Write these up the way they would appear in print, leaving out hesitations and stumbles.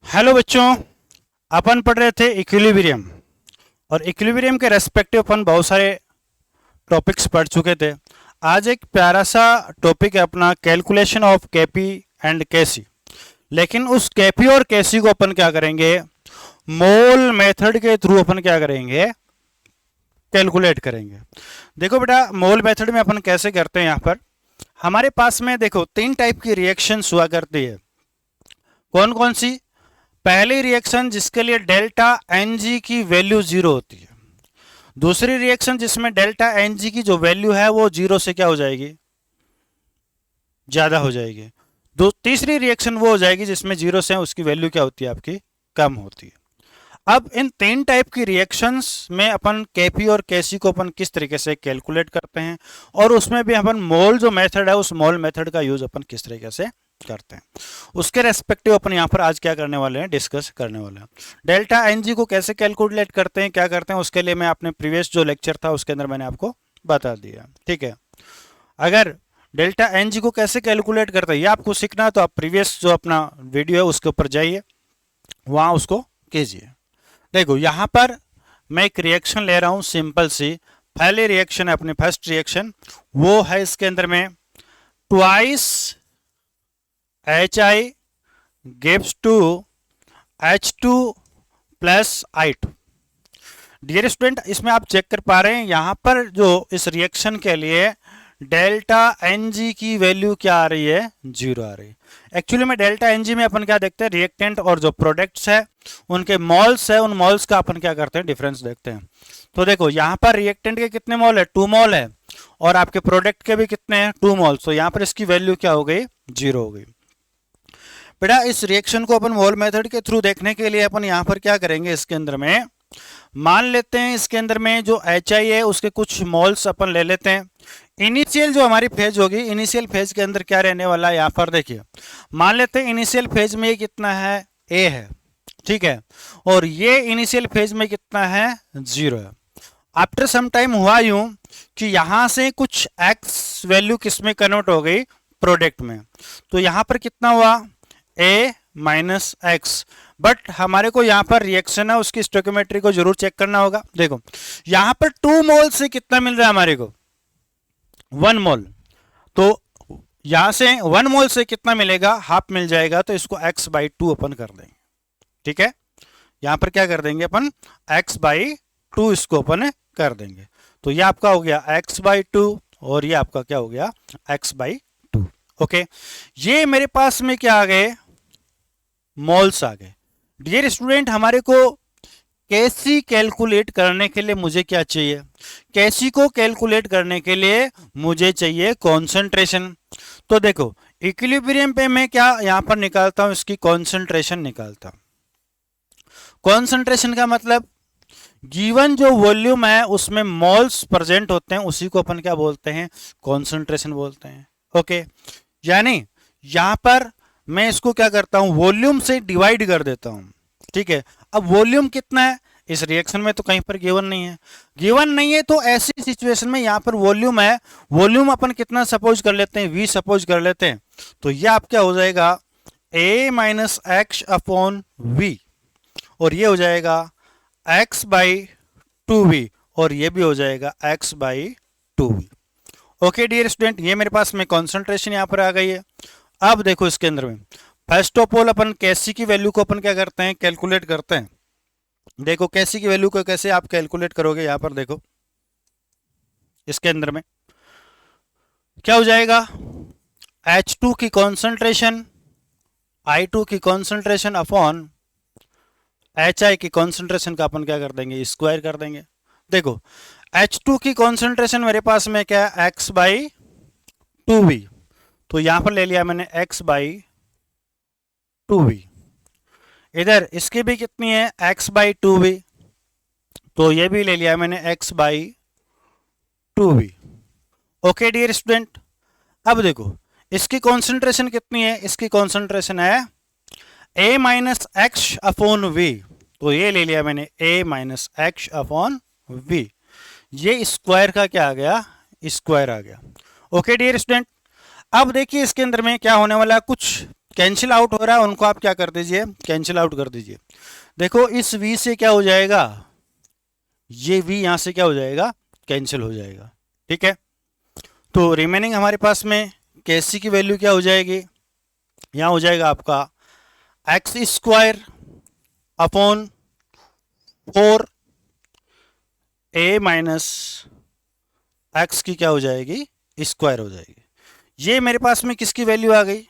Hello बच्चों, अपन पढ़ रहे थे इक्विलिब्रियम। और इक्विलिब्रियम के रेस्पेक्टिव अपन बहुत सारे टॉपिक्स पढ़ चुके थे। आज एक प्यारा सा टॉपिक है अपना, कैलकुलेशन ऑफ केपी एंड केसी। लेकिन उस केपी और केसी को अपन क्या करेंगे, मोल मेथड के थ्रू अपन क्या करेंगे, कैलकुलेट करेंगे। देखो बेटा, मोल मेथड में अपन कैसे करते हैं। यहाँ पर हमारे पास में देखो 3 टाइप की रिएक्शंस हुआ करती है। कौन कौन सी? पहली रिएक्शन जिसके लिए डेल्टा एन जी की वैल्यू 0 होती है। दूसरी रिएक्शन जिसमें डेल्टा एन जी की जो वैल्यू है वो 0 से क्या हो जाएगी, ज्यादा हो जाएगी। तीसरी रिएक्शन वो हो जाएगी जिसमें 0 से उसकी वैल्यू क्या होती है, आपकी कम होती है। अब इन 3 टाइप की रिएक्शंस में अपन केपी और केसी को अपन किस तरीके से कैलकुलेट करते हैं, और उसमें भी अपन मोल जो मेथड है उस मोल मेथड का यूज अपन किस तरीके से करते हैं, उसके रेस्पेक्टिव अपन यहाँ पर आज क्या करने वाले हैं, डिस्कस करने वाले हैं। डेल्टा एन जी को कैसे कैलकुलेट करते हैं, क्या करते हैं, उसके लिए मैं अपने प्रीवियस जो लेक्चर था उसके अंदर मैंने आपको बता दिया। ठीक है, अगर डेल्टा एन जी को कैसे कैलकुलेट करते हैं ये आपको सीखना है तो आप प्रीवियस जो अपना वीडियो है उसके ऊपर जाइए, वहां उसको कीजिए। देखो यहाँ पर मैं एक रिएक्शन ले रहा हूं सिंपल सी। पहली रिएक्शन है अपनी फर्स्ट रिएक्शन, वो है इसके अंदर में twice HI gives to H2 plus I2। Dear student, इसमें आप चेक कर पा रहे हैं यहाँ पर जो इस रिएक्शन के लिए डेल्टा एन जी की वैल्यू क्या आ रही है, 0 आ रही है। एक्चुअली में डेल्टा एन जी में अपन क्या देखते हैं, रिएक्टेंट और जो प्रोडक्ट्स है उनके मॉल्स है, उन मॉल्स का अपन क्या करते हैं, डिफरेंस देखते हैं। तो देखो यहाँ पर रिएक्टेंट के कितने मॉल है, 2 मॉल है, और आपके प्रोडक्ट के भी कितने हैं, 2 मॉल। तो यहाँ पर इसकी वैल्यू क्या हो गई, 0 हो गई। बेटा इस रिएक्शन को अपन मोल मेथड के थ्रू देखने के लिए अपन यहाँ पर क्या करेंगे, इसके अंदर में मान लेते हैं इसके अंदर में जो HI है उसके कुछ मोल्स अपन ले लेते हैं। इनिशियल जो हमारी फेज होगी, इनिशियल फेज के अंदर क्या रहने वाला है, यहाँ पर देखिए मान लेते हैं इनिशियल फेज में कितना है, A है, ठीक है, और ये इनिशियल फेज में कितना है, 0 है। आफ्टर सम टाइम हुआ यूं कि यहां से कुछ x वैल्यू किस में कन्वर्ट हो गई, प्रोडक्ट में। तो यहां पर कितना हुआ, A माइनस एक्स। बट हमारे को यहाँ पर रिएक्शन है उसकी स्टोइकियोमेट्री को जरूर चेक करना होगा। देखो यहाँ पर 2 मोल से कितना मिल रहा है हमारे को, 1 मोल। तो यहां से 1 मोल से कितना मिलेगा, हाफ मिल जाएगा। तो इसको x/2 अपन कर देंगे। ठीक है, यहां पर क्या कर देंगे अपन, x/2 इसको अपन कर देंगे। तो ये आपका हो गया x/2 और ये आपका क्या हो गया, x/2। ओके, ये मेरे पास में क्या आ गए, मोल्स आ गए। डियर स्टूडेंट, हमारे को कैसी कैलकुलेट करने के लिए मुझे क्या चाहिए, कैसी को कैलकुलेट करने के लिए मुझे चाहिए कॉन्सेंट्रेशन। तो देखो इक्विलिब्रियम पे मैं क्या यहां पर निकालता हूं, इसकी कॉन्सेंट्रेशन निकालता हूं। कॉन्सेंट्रेशन का मतलब गिवन जो वॉल्यूम है उसमें मोल्स प्रेजेंट होते हैं, उसी को अपन क्या बोलते हैं, कॉन्सेंट्रेशन बोलते हैं। ओके, यानी यहां पर मैं इसको क्या करता हूं, वॉल्यूम से डिवाइड कर देता हूं। ठीक है, अब वॉल्यूम कितना है, इस रिएक्शन में तो कहीं पर गिवन नहीं है। गिवन नहीं है तो ऐसी सिचुएशन में यहां पर वॉल्यूम है, वॉल्यूम अपन कितना सपोज कर लेते हैं, V सपोज कर लेते हैं। तो यह आप क्या हो जाएगा, A minus X upon V, और ये हो जाएगा x/2v, और ये भी हो जाएगा x/2v। ओके डियर स्टूडेंट, ये मेरे पास में कॉन्सेंट्रेशन यहां पर आ गई है। अब देखो इसके अंदर में फर्स्ट ऑफ ऑल अपन कैसी की वैल्यू को अपन क्या करते हैं, कैलकुलेट करते हैं। देखो कैसी की वैल्यू को कैसे आप कैलकुलेट करोगे, यहां पर देखो इसके अंदर में क्या हो जाएगा, H2 की कॉन्सेंट्रेशन I2 की कॉन्सेंट्रेशन अपॉन HI की कॉन्सेंट्रेशन का अपन क्या कर देंगे, स्क्वायर कर देंगे। देखो H2 की कॉन्सेंट्रेशन मेरे पास में क्या है, x/2v, तो यहां पर ले लिया मैंने x/2v। इधर इसकी भी कितनी है, x/2v, तो ये भी ले लिया मैंने x/2v। ओके डियर स्टूडेंट, अब देखो इसकी कॉन्सेंट्रेशन कितनी है, इसकी कॉन्सेंट्रेशन है A minus X upon V, तो ये ले लिया मैंने A minus X upon V। ये स्क्वायर का क्या आ गया, स्क्वायर आ गया। ओके डियर स्टूडेंट, अब देखिए इसके अंदर में क्या होने वाला है, कुछ कैंसिल आउट हो रहा है उनको आप क्या कर दीजिए, कैंसिल आउट कर दीजिए। देखो इस v से क्या हो जाएगा, ये v यहां से क्या हो जाएगा, कैंसिल हो जाएगा। ठीक है, तो रिमेनिंग हमारे पास में kc की वैल्यू क्या हो जाएगी, यहां हो जाएगा आपका x square upon 4 a minus x की क्या हो जाएगी, स्क्वायर हो जाएगी। ये मेरे पास में किसकी वैल्यू आ गई,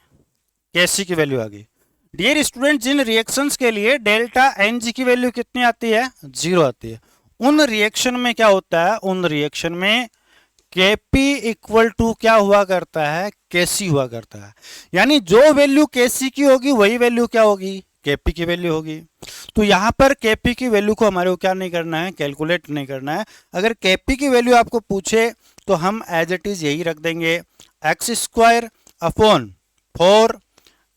kc की वैल्यू आ गई। डियर स्टूडेंट, जिन रिएक्शंस के लिए डेल्टा एन जी की वैल्यू कितनी आती है, 0 आती है, उन रिएक्शन में क्या होता है, उन रिएक्शन में Kp इक्वल टू क्या हुआ करता है, Kc हुआ करता है। यानी जो वैल्यू Kc की होगी वही वैल्यू क्या होगी, Kp की वैल्यू होगी। तो यहां पर Kp की वैल्यू को हमारे को क्या नहीं करना है, कैलकुलेट नहीं करना है। अगर Kp की वैल्यू आपको पूछे तो हम एज इट इज यही रख देंगे, x square upon 4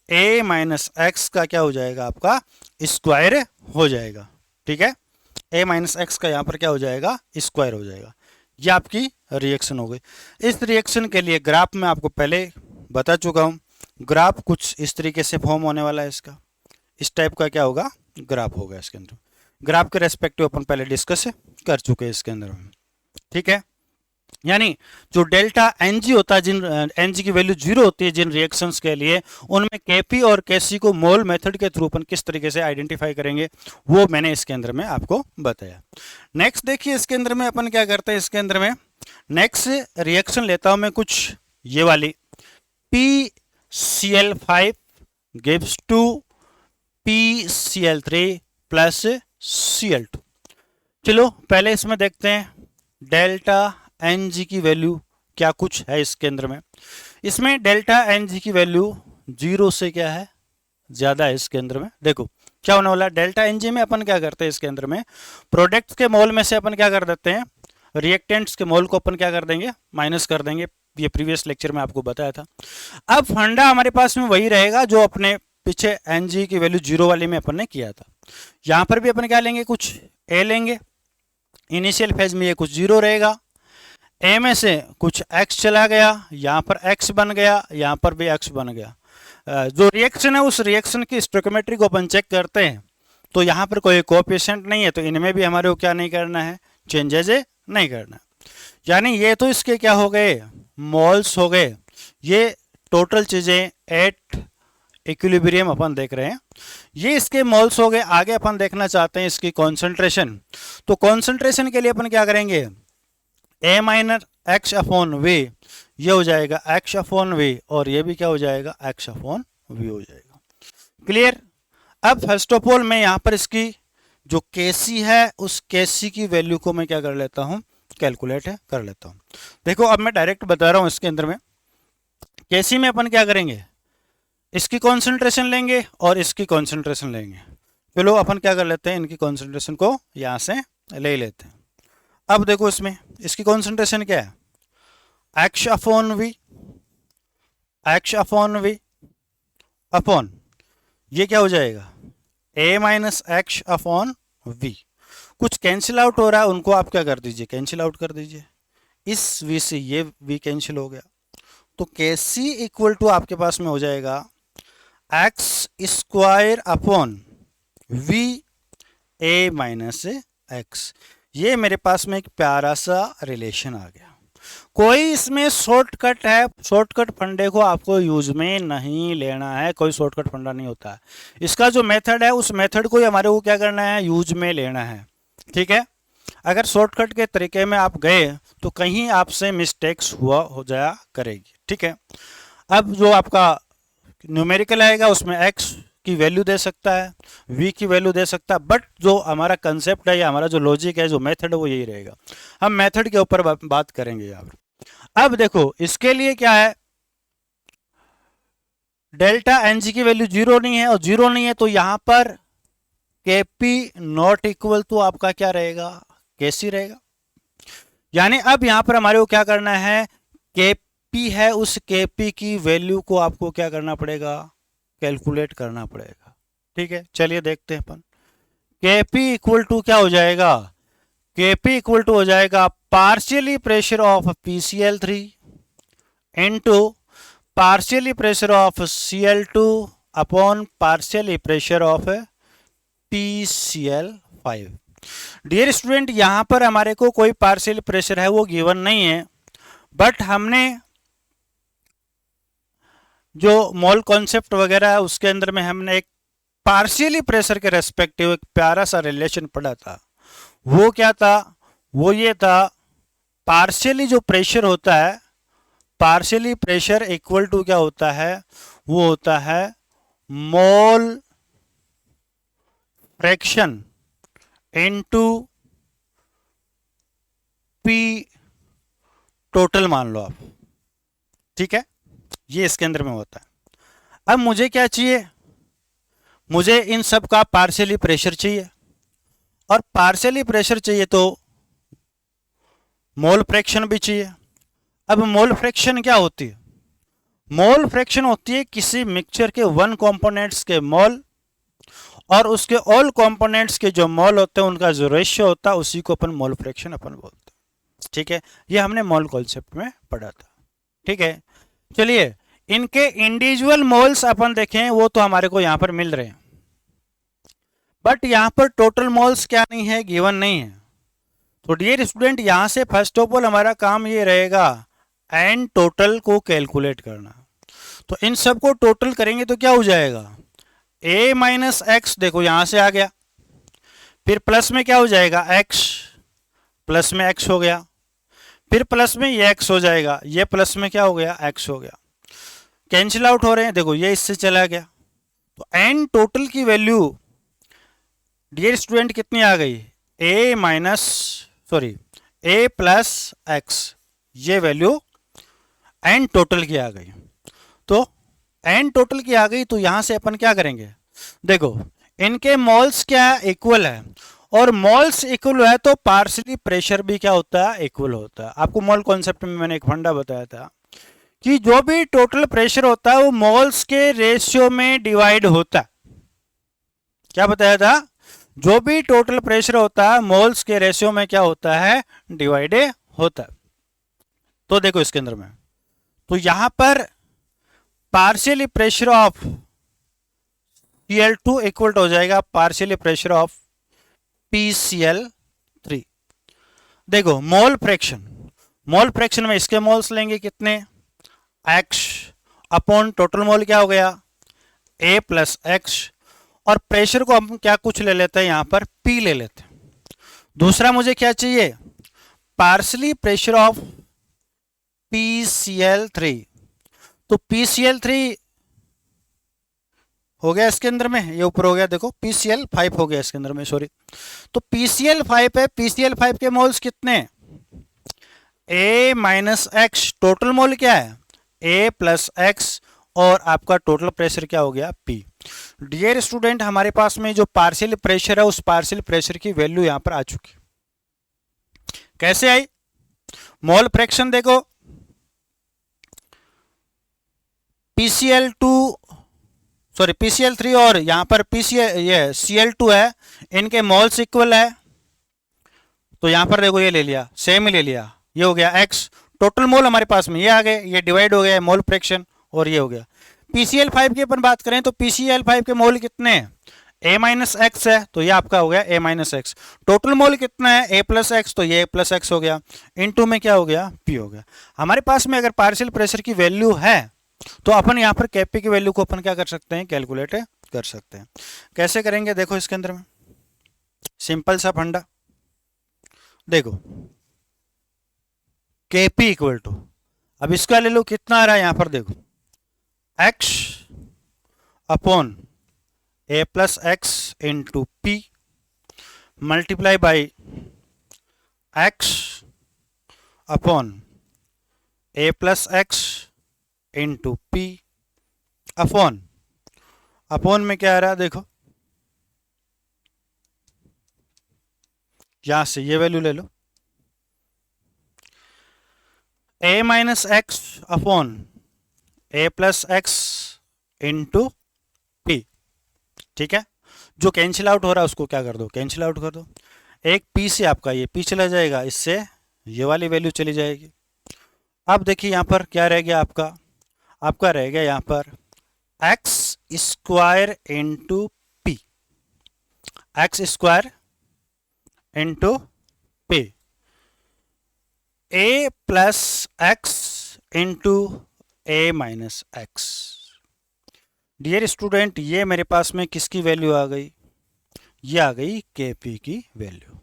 a minus x का क्या हो जाएगा, आपका स्क्वायर हो जाएगा। ठीक है, a माइनस एक्स का यहां पर क्या हो जाएगा, स्क्वायर हो जाएगा। ये आपकी रिएक्शन हो गई। इस रिएक्शन के लिए ग्राफ मैं आपको पहले बता चुका हूं, ग्राफ कुछ इस तरीके से फॉर्म होने वाला है, इसका इस टाइप का क्या होगा, ग्राफ होगा इसके अंदर। ग्राफ के रेस्पेक्टिव अपन पहले डिस्कस कर चुके हैं इसके अंदर। ठीक है, यानी जो डेल्टा एन जी होता है, जिन एन जी की वैल्यू 0 होती है जिन रिएक्शंस के लिए, उनमें केपी और केसी को मोल मेथड के थ्रू अपन किस तरीके से आइडेंटिफाई करेंगे वो मैंने इसके अंदर में आपको बताया। नेक्स्ट देखिए, इसके अंदर में अपन क्या करते हैं, इसके अंदर में नेक्स्ट रिएक्शन लेता हूं मैं कुछ ये वाली, PCl5 gives to PCl3 plus Cl2। चलो पहले इसमें देखते हैं डेल्टा एन जी की वैल्यू क्या कुछ है इसके अंदर में। इसमें डेल्टा एन जी की वैल्यू 0 से क्या है, ज्यादा है इसके अंदर में। देखो क्या होने वाला है, डेल्टा एन जी में अपन क्या करते हैं, इसके अंदर में प्रोडक्ट्स के मोल में से अपन क्या कर देते हैं, रिएक्टेंट्स के मोल को अपन क्या कर देंगे, माइनस कर देंगे। ये प्रीवियस लेक्चर में आपको बताया था। अब फंडा हमारे पास में वही रहेगा जो अपने पीछे एन जी की वैल्यू 0 वाली में अपन ने किया था। यहां पर भी अपन क्या लेंगे, कुछ ए लेंगे, इनिशियल फेज में ये कुछ 0 रहेगा, ए में से कुछ x चला गया, यहां पर x बन गया, यहां पर भी x बन गया। जो रिएक्शन है उस रिएक्शन की स्टोइकियोमेट्री को अपन चेक करते हैं, तो यहां पर कोई कोएफिशिएंट नहीं है, तो इनमें भी हमारे को क्या नहीं करना है, चेंजेज नहीं करना। यानी ये तो इसके क्या हो गए, मोल्स हो गए। ये टोटल चीजें एट इक्विलिब्रियम अपन देख रहे हैं, ये इसके मोल्स हो गए। आगे अपन देखना चाहते हैं इसकी कॉन्सेंट्रेशन, तो कॉन्सेंट्रेशन के लिए अपन क्या करेंगे, A minor X upon V, ये हो जाएगा एक्स अपॉन वी, और ये भी क्या हो जाएगा, एक्स अपॉन वी हो जाएगा। क्लियर। अब फर्स्ट ऑफ ऑल मैं यहां पर इसकी जो केसी है उस केसी की वैल्यू को मैं क्या कर लेता हूं, कैलकुलेट कर लेता हूं। देखो अब मैं डायरेक्ट बता रहा हूं, इसके अंदर में केसी में अपन क्या करेंगे, इसकी कॉन्सेंट्रेशन लेंगे और इसकी कॉन्सेंट्रेशन लेंगे। चलो अपन क्या कर लेते हैं, इनकी कॉन्सेंट्रेशन को यहां से ले लेते हैं। अब देखो इसमें इसकी कॉन्सेंट्रेशन क्या है, X upon V, X upon V upon ये क्या हो जाएगा, A minus X upon V. कुछ कैंसिल आउट हो रहा है, उनको आप क्या कर दीजिए, कैंसिल आउट कर दीजिए। इस वी से ये वी कैंसिल हो गया, तो के सी इक्वल टू आपके पास में हो जाएगा x square upon V A minus x. ये मेरे पास में एक प्यारा सा रिलेशन आ गया। कोई इसमें शॉर्टकट है, शॉर्टकट फंडे को आपको यूज में नहीं लेना है, कोई शॉर्टकट फंडा नहीं होता है। इसका जो मेथड है उस मेथड को ही हमारे को क्या करना है, यूज में लेना है। ठीक है, अगर शॉर्टकट के तरीके में आप गए तो कहीं आपसे मिस्टेक्स हो जाया करेगी। ठीक है, अब जो आपका न्यूमेरिकल आएगा उसमें एक्स की वैल्यू दे सकता है, v की वैल्यू दे सकता है, बट जो हमारा कंसेप्ट है या हमारा जो लॉजिक है, जो मेथड है वो यही रहेगा। हम मेथड के ऊपर बात करेंगे यहाँ पर। अब देखो इसके लिए क्या है, डेल्टा एन जी की वैल्यू 0 नहीं है, और 0 नहीं है तो यहां पर Kp नॉट इक्वल टू आपका क्या रहेगा, Kc रहेगा। यानी अब यहां पर हमारे को क्या करना है, Kp है उस Kp की वैल्यू को आपको क्या करना पड़ेगा, कैलकुलेट करना पड़ेगा। ठीक है, चलिए देखते हैं अपन। Kp इक्वल टू क्या हो जाएगा, Kp इक्वल टू हो जाएगा partially pressure of PCl3 into partially pressure of Cl2 upon partially pressure of PCl5। Dear student, यहां पर हमारे को कोई पार्शियल प्रेशर है वो गिवन नहीं है, बट हमने जो मोल कॉन्सेप्ट वगैरह है उसके अंदर में हमने एक पार्शियली प्रेशर के रेस्पेक्टिव एक प्यारा सा रिलेशन पढ़ा था। वो क्या था? वो ये था, पार्शियली जो प्रेशर होता है, पार्शियली प्रेशर इक्वल टू क्या होता है? वो होता है mole fraction into P total मान लो आप, ठीक है? ये इसके अंदर में होता है। अब मुझे क्या चाहिए? मुझे इन सब का पार्शियली प्रेशर चाहिए, और पार्शियली प्रेशर चाहिए तो मोल फ्रैक्शन भी चाहिए। अब मोल फ्रैक्शन क्या होती है? मोल फ्रैक्शन होती है किसी मिक्सचर के वन कंपोनेंट्स के मोल और उसके ऑल कंपोनेंट्स के जो मोल होते हैं उनका जो रेशियो होता है उसी को अपन मोल फ्रैक्शन अपन बोलते हैं, ठीक है? ये हमने मोल कॉन्सेप्ट में पढ़ा था, ठीक है? चलिए, इनके इंडिविजुअल मोल्स अपन देखें वो तो हमारे को यहां पर मिल रहे हैं, बट यहां पर टोटल मोल्स क्या नहीं है, गिवन नहीं है। तो डियर स्टूडेंट, यहां से फर्स्ट ऑफ ऑल हमारा काम ये रहेगा एन टोटल को कैलकुलेट करना। तो इन सब को टोटल करेंगे तो क्या हो जाएगा? a माइनस एक्स, देखो यहां से आ गया, फिर प्लस में क्या हो जाएगा? x, प्लस में x हो गया, फिर प्लस में ये x हो जाएगा, ये प्लस में क्या हो गया? x हो गया। कैंसिल आउट हो रहे हैं, देखो ये इससे चला गया। तो एन टोटल की वैल्यू डियर स्टूडेंट कितनी आ गई? a प्लस एक्स, ये वैल्यू एन टोटल की आ गई। तो एन टोटल की आ गई, तो यहां से अपन क्या करेंगे? देखो, इनके मोल्स क्या है? इक्वल है, और मोल्स इक्वल है तो पार्शियली प्रेशर भी क्या होता है? इक्वल होता है। आपको मोल कॉन्सेप्ट में मैंने एक फंडा बताया था कि जो भी टोटल प्रेशर होता है वो मोल्स के रेशियो में डिवाइड होता है। क्या बताया था? जो भी टोटल प्रेशर होता है मोल्स के रेशियो में क्या होता है? डिवाइड होता है। तो देखो इसके अंदर में, तो यहां पर partially pressure of Cl2 equal हो जाएगा पार्शियली प्रेशर ऑफ PCl3। देखो मोल फ्रैक्शन, मोल फ्रैक्शन में इसके मोल्स लेंगे कितने? x अपॉन टोटल मोल क्या हो गया? a प्लस एक्स, और प्रेशर को हम क्या कुछ ले लेते हैं यहां पर? P ले लेते हैं। दूसरा मुझे क्या चाहिए? Partially pressure of PCl3। तो PCl3 हो गया इसके अंदर में, ये ऊपर हो गया, देखो PCl5 हो गया इसके अंदर में, सॉरी। तो PCl5 है, PCl5 के मोल्स कितने? a minus x, total mole क्या है? a प्लस एक्स, और आपका टोटल प्रेशर क्या हो गया? P। डियर स्टूडेंट, हमारे पास में जो पार्शियल प्रेशर है उस पार्शियल प्रेशर की वैल्यू यहां पर आ चुकी। कैसे आई? मोल फ्रैक्शन देखो, PCl3 और यहां पर Cl2 है, इनके मोल्स इक्वल है। तो यहां पर देखो ये ले लिया, सेम ही ले लिया, ये हो गया x, टोटल मोल हमारे पास में ये आ गए, ये डिवाइड हो गया मोल फ्रैक्शन, और ये हो गया। PCl5 की अपन बात करें तो PCl5 के मोल कितने हैं? a माइनस एक्स है, तो ये आपका हो गया a minus x. Total mole कितना है? a प्लस एक्स, तो ये a प्लस एक्स हो गया, इनटू में क्या हो गया? p हो गया। हमारे पास में अगर पार्शियल प्रेशर की वैल्यू है तो अपन यहां पर Kp की वैल्यू को अपन क्या कर सकते हैं? कैलकुलेट कर सकते हैं। कैसे करेंगे? देखो इसके अंदर में सिंपल सा फंडा, देखो Kp इक्वल टू, अब इसका ले लो, कितना आ रहा है यहां पर? देखो x upon a plus X into P multiply by x upon a plus X into P upon में क्या आ रहा है? देखो यहां से ये वैल्यू ले लो, a minus X upon a plus X into P, ठीक है? जो कैंसिल आउट हो रहा है उसको क्या कर दो? कैंसिल आउट कर दो। एक p से आपका ये p चला जाएगा, इससे ये वाली वैल्यू चली जाएगी। अब देखिए यहां पर क्या रह गया आपका? आपका रह गया यहाँ पर X square into P, X square into P, A plus X into A minus X. Dear student, ये मेरे पास में किसकी वैल्यू आ गई? ये आ गई के पी की वैल्यू।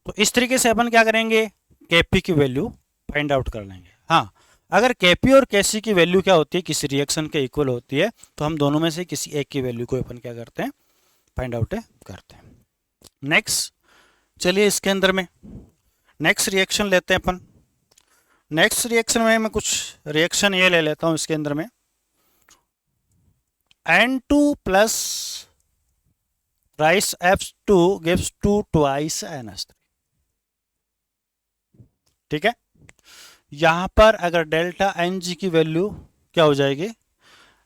तो इस तरीके से अपन क्या करेंगे, के पी की वैल्यू फाइंड आउट कर लेंगे। हाँ, अगर के पी और के सी की वैल्यू क्या होती है, किसी रिएक्शन के इक्वल होती है, तो हम दोनों में से किसी एक की वैल्यू को अपन क्या करते हैं, फाइंड आउट करते हैं। नेक्स्ट, चलिए इसके अंदर में नेक्स्ट रिएक्शन लेते हैं अपन। नेक्स्ट रिएक्शन में मैं कुछ रिएक्शन ये ले लेता हूं इसके अंदर में, N2 plus rice F2 gives 2 twice NH3। ठीक है, यहां पर अगर डेल्टा Ng की वैल्यू क्या हो जाएगी,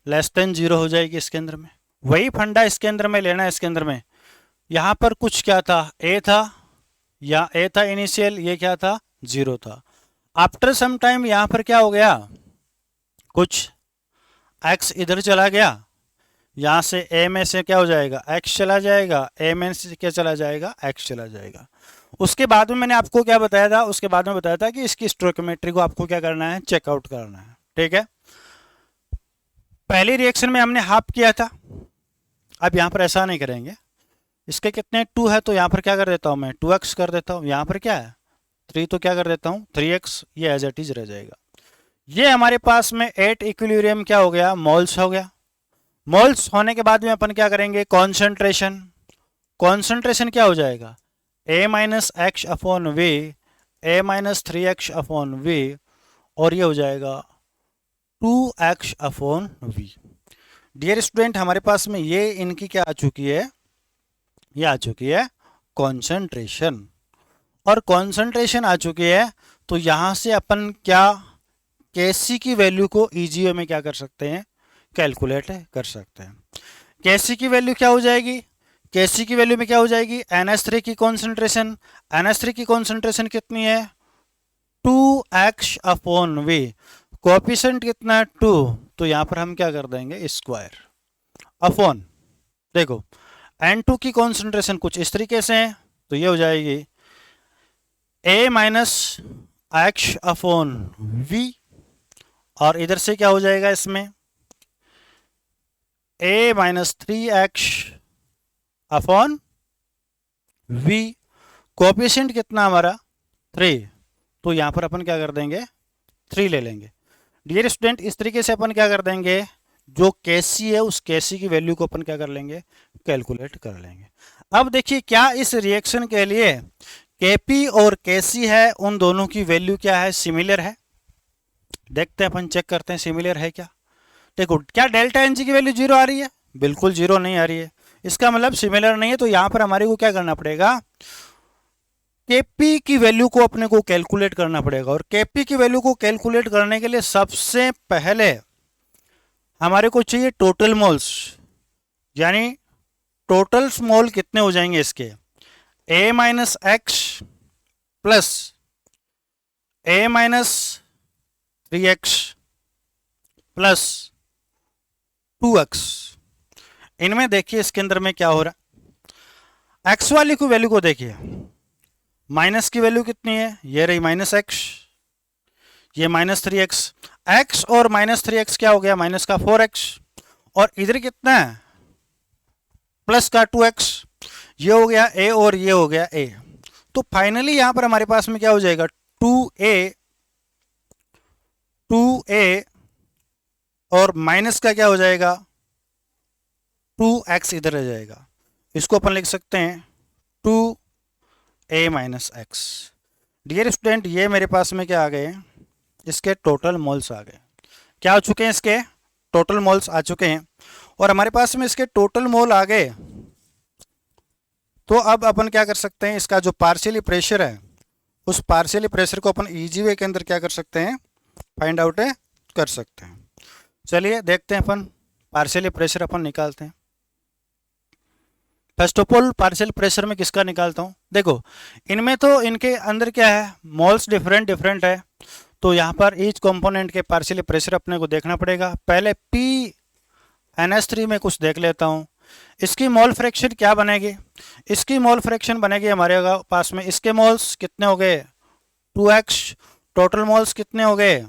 लेस देन 0 हो जाएगी इसके अंदर में। वही फंडा इसके अंदर में लेना है। इसके अंदर में यहां पर कुछ क्या था, A था, या A था इनिशियल, ये क्या था, 0 था। आफ्टर सम टाइम यहां पर क्या हो गया, कुछ x इधर चला गया, यहां से a में से क्या हो जाएगा, x चला जाएगा, a में से क्या चला जाएगा, x चला जाएगा। उसके बाद में मैंने आपको क्या बताया था, उसके बाद में बताया था कि इसकी स्टोइकियोमेट्री को आपको क्या करना है, चेकआउट करना है। ठीक है, पहली रिएक्शन में हमने हाफ किया था, अब यहां पर ऐसा नहीं करेंगे। इसके कितने 2 है, तो यहां पर क्या कर देता हूं मैं, 2x कर देता हूं। यहां पर क्या है 3, तो क्या कर देता हूं 3x, ये एज इट इज रह जाएगा। ये हमारे पास में एट इक्विलिब्रियम क्या हो गया, मोल्स हो गया। मोल्स होने के बाद में अपन क्या करेंगे, कॉन्सेंट्रेशन। कॉन्सेंट्रेशन क्या हो जाएगा, a minus X upon V, A minus 3x upon V, और ये हो जाएगा 2x upon we. Dear student, हमारे पास में ये इनकी क्या आ चुकी है, ये आ चुकी है कॉन्सेंट्रेशन। और कॉन्सेंट्रेशन आ चुकी है, तो यहां से अपन क्या Kc की वैल्यू को EGO में क्या कर सकते हैं, कैलकुलेट कर सकते हैं। Kc की वैल्यू क्या हो जाएगी, Kc की वैल्यू में क्या हो जाएगी, NH3 की कॉन्सेंट्रेशन। NH3 की कॉन्सेंट्रेशन कितनी है, 2x अपॉन वी, कोएफिशिएंट कितना है 2, तो यहां पर हम क्या कर देंगे, स्क्वायर अपॉन, देखो N2 की कॉन्सेंट्रेशन कुछ इस तरीके से है, तो ये हो जाएगी a minus X upon V, और इधर से क्या हो जाएगा इसमें, a minus 3x upon v, coefficient कितना हमारा 3, तो यहां पर अपन क्या कर देंगे 3 ले लेंगे। डियर स्टूडेंट, इस तरीके से अपन क्या कर देंगे, जो Kc है उस Kc की वैल्यू को अपन क्या कर लेंगे, कैलकुलेट कर लेंगे। अब देखिए क्या इस रिएक्शन के लिए Kp और Kc है, उन दोनों की वैल्यू क्या है, सिमिलर है। देखते हैं अपन, चेक करते हैं सिमिलर है क्या। देखो, क्या डेल्टा Ng की वैल्यू 0 आ रही है, बिल्कुल 0 नहीं आ रही है, इसका मतलब सिमिलर नहीं है। तो यहां पर हमारे को क्या करना पड़ेगा, Kp की वैल्यू को अपने को कैलकुलेट करना पड़ेगा। और Kp की वैल्यू को कैलकुलेट करने के लिए सबसे पहले हमारे को चाहिए टोटल मोल्स, यानी टोटल मोल कितने हो जाएंगे इसके, a minus x plus a minus 3x plus 2x। इनमें देखिए इसके अंदर में क्या हो रहा है, x वाली की वैल्यू को देखिए, माइनस की वैल्यू कितनी है, ये रही माइनस एक्स, ये माइनस 3x, x और माइनस 3x क्या हो गया, माइनस का 4x, और इधर कितना है प्लस का 2x, ये हो गया a और ये हो गया a। तो फाइनली यहां पर हमारे पास में क्या हो जाएगा, 2a और माइनस का क्या हो जाएगा 2x, इधर रह जाएगा। इसको अपन लिख सकते हैं 2a minus X. Dear student, ये मेरे पास में क्या आ गए, इसके टोटल मोल्स आ गए। क्या हो चुके हैं, इसके टोटल मोल्स आ चुके हैं। और हमारे पास में इसके टोटल मोल आ गए, तो अब अपन क्या कर सकते हैं, इसका जो पार्शियली प्रेशर है, उस पार्शियली प्रेशर को अपन इजी वे के अंदर क्या कर सकते हैं, फाइंड आउट कर सकते हैं। चलिए देखते हैं अपन, पार्शियली प्रेशर अपन निकालते हैं। First of all partial pressure में किसका निकालता हूं, देखो इनमें तो इनके अंदर क्या है, मोल्स डिफरेंट डिफरेंट है, तो यहाँ पर ईच कंपोनेंट के पार्शियली प्रेशर अपने को देखना पड़ेगा। पहले PNH3 में कुछ देख लेता हूँ। इसकी मोल फ्रैक्शन क्या बनेगी? इसकी मोल फ्रैक्शन बनेगी हमारे पास में, इसके मोल्स कितने हो गए 2x, टोटल मोल्स कितने हो गए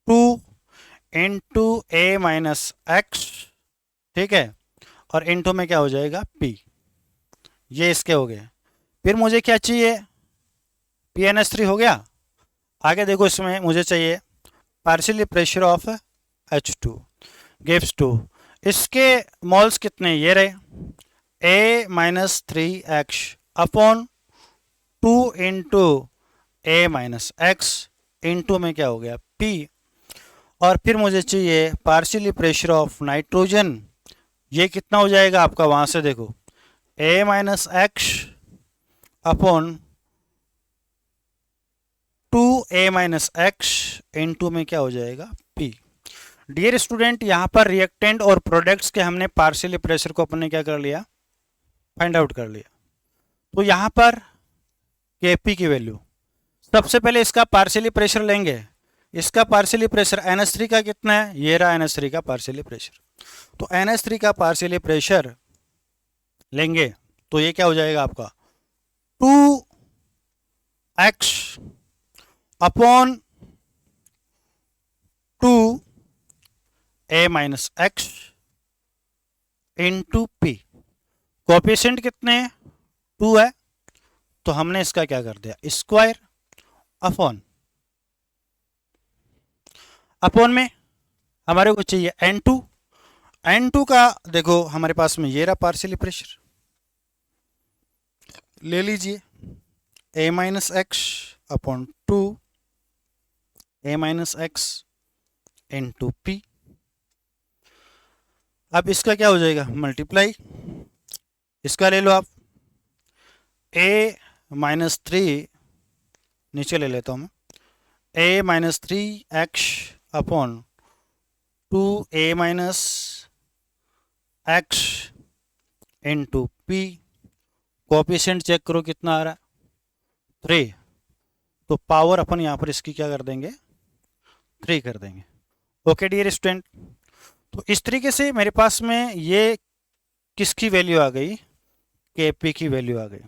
2 इंटू A माइनस एक्स, ठीक है, और इंटू में क्या हो जाएगा P। ये इसके हो गए। फिर मुझे क्या चाहिए, PNH3 हो गया। आगे देखो, इसमें मुझे चाहिए partially pressure of H2 gives to, इसके मोल्स कितने ये रहे A minus 3x upon 2 into A minus X, into में क्या हो गया P। और फिर मुझे चाहिए पार्शियली प्रेशर ऑफ नाइट्रोजन, ये कितना हो जाएगा आपका, वहां से देखो A minus X upon 2A minus X, into में क्या हो जाएगा P। डियर स्टूडेंट, यहाँ पर रिएक्टेंट और प्रोडक्ट्स के हमने पार्शियली प्रेशर को अपने क्या कर लिया, फाइंड आउट कर लिया। तो यहाँ पर Kp की वैल्यू, सबसे पहले इसका पार्शियली प्रेशर लेंगे। इसका पार्शियली प्रेशर NH3 का कितना है, ये रहा NH3 का पार्शियली प्रेशर। तो NH3 का पार्शियली प्रेशर लेंगे तो ये क्या हो जाएगा आपका 2x upon 2A minus X into P। Coefficient कितने हैं 2 है, तो हमने इसका क्या कर दिया स्क्वायर अपॉन में हमारे को चाहिए N2। N2 का देखो हमारे पास में ये रहा पार्शियली प्रेशर, ले लीजिए A minus X upon 2A minus X into P। अब इसका क्या हो जाएगा मल्टीप्लाई, इसका ले लो आप A माइनस 3, नीचे ले लेता हूं मैं, A minus 3x upon 2A minus X into P। Coefficient check करो कितना आ रहा है 3, तो पावर अपन यहाँ पर इसकी क्या कर देंगे 3 कर देंगे। ओके डियर स्टूडेंट, तो इस तरीके से मेरे पास में ये किसकी वैल्यू आ गई, Kp की वैल्यू आ गई।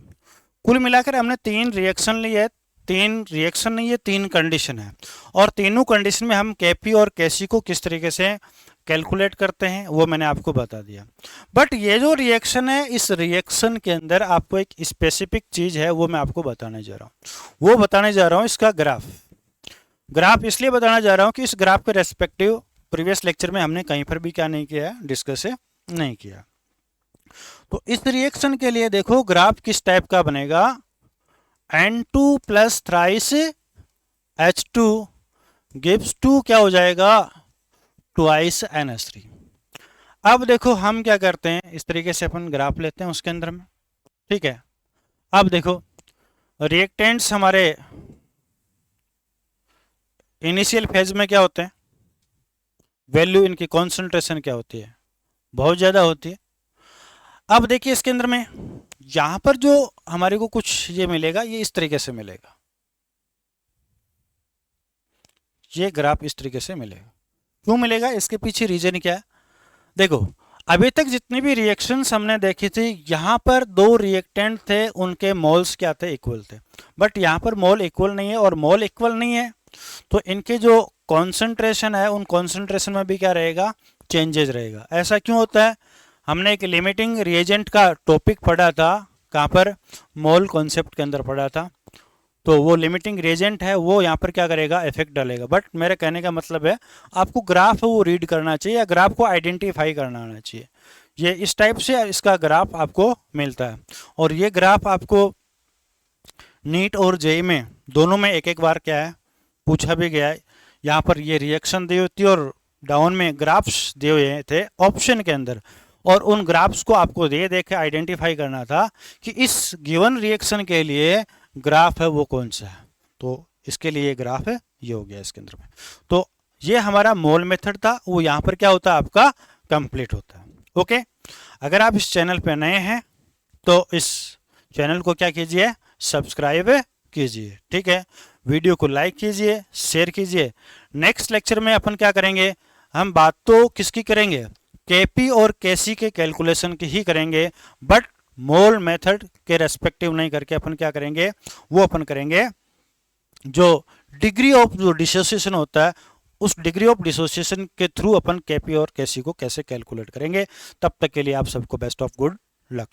कुल मिलाकर हमने 3 रिएक्शन लिए, 3 रिएक्शन नहीं है 3 कंडीशन है, और तीनों कंडीशन में हम Kp और Kc को किस तरीके से कैलकुलेट करते हैं वो मैंने आपको बता दिया। बट ये जो रिएक्शन है, इस रिएक्शन के अंदर आपको एक स्पेसिफिक चीज है वो मैं आपको बताने जा रहा हूँ। वो बताने जा रहा हूँ इसका ग्राफ इसलिए बताना जा रहा हूँ कि इस ग्राफ के रेस्पेक्टिव प्रीवियस लेक्चर में हमने कहीं पर भी क्या नहीं किया, डिस्कस नहीं किया। तो इस रिएक्शन के लिए देखो ग्राफ किस टाइप का बनेगा, N2 plus thrice H2 gives 2 क्या हो जाएगा ट्वाइस NH3। अब देखो हम क्या करते हैं, इस तरीके से अपन ग्राफ लेते हैं उसके अंदर में, ठीक है। अब देखो रिएक्टेंट्स हमारे इनिशियल फेज में क्या होते हैं, वैल्यू इनकी कॉन्सेंट्रेशन क्या होती है, बहुत ज़्यादा होती है। अब देखिए इसके अंदर में यहां पर जो हमारे को कुछ ये मिलेगा, ये इस तरीके से मिलेगा, ये ग्राफ इस तरीके से मिलेगा। क्यों मिलेगा, इसके पीछे रीजन क्या है, देखो अभी तक जितनी भी रिएक्शंस हमने देखी थी, यहां पर 2 रिएक्टेंट थे, उनके मोल्स क्या थे इक्वल थे। बट यहां पर मोल इक्वल नहीं है, और मोल इक्वल नहीं है तो इनके जो कॉन्सेंट्रेशन है उन कॉन्सेंट्रेशन में भी क्या रहेगा, चेंजेस रहेगा। ऐसा क्यों होता है, हमने एक लिमिटिंग रिएजेंट का टॉपिक पढ़ा था, कहाँ पर मोल कॉन्सेप्ट के अंदर पढ़ा था। तो वो लिमिटिंग रिएजेंट है, वो यहाँ पर क्या करेगा, इफेक्ट डालेगा। बट मेरे कहने का मतलब है आपको ग्राफ वो रीड करना चाहिए, या ग्राफ को आइडेंटिफाई करना आना चाहिए। ये इस टाइप से इसका ग्राफ आपको मिलता है, और ये ग्राफ आपको नीट और जेई में दोनों में एक बार क्या है पूछा भी गया है। यहाँ पर ये रिएक्शन दी होती है और डाउन में ग्राफ्स दिए हुए थे ऑप्शन के अंदर, और उन ग्राफ्स को आपको दे के आइडेंटिफाई करना था कि इस गिवन रिएक्शन के लिए ग्राफ है वो कौन सा है। तो इसके लिए ये ग्राफ है, ये हो गया इसके अंदर में। तो ये हमारा मोल मेथड था, वो यहाँ पर क्या होता है आपका कंप्लीट होता है। ओके, अगर आप इस चैनल पे नए हैं तो इस चैनल को क्या कीजिए, सब्सक्राइब कीजिए, ठीक है। वीडियो को लाइक कीजिए, शेयर कीजिए। नेक्स्ट लेक्चर में अपन क्या करेंगे, हम बात तो किसकी करेंगे, केपी और केसी के कैलकुलेशन की ही करेंगे, बट मोल मेथड के रेस्पेक्टिव नहीं करके अपन क्या करेंगे, वो अपन करेंगे जो डिग्री ऑफ जो डिसोसिएशन होता है, उस डिग्री ऑफ डिसोसिएशन के थ्रू अपन केपी और केसी को कैसे कैलकुलेट करेंगे। तब तक के लिए आप सबको बेस्ट ऑफ गुड लक।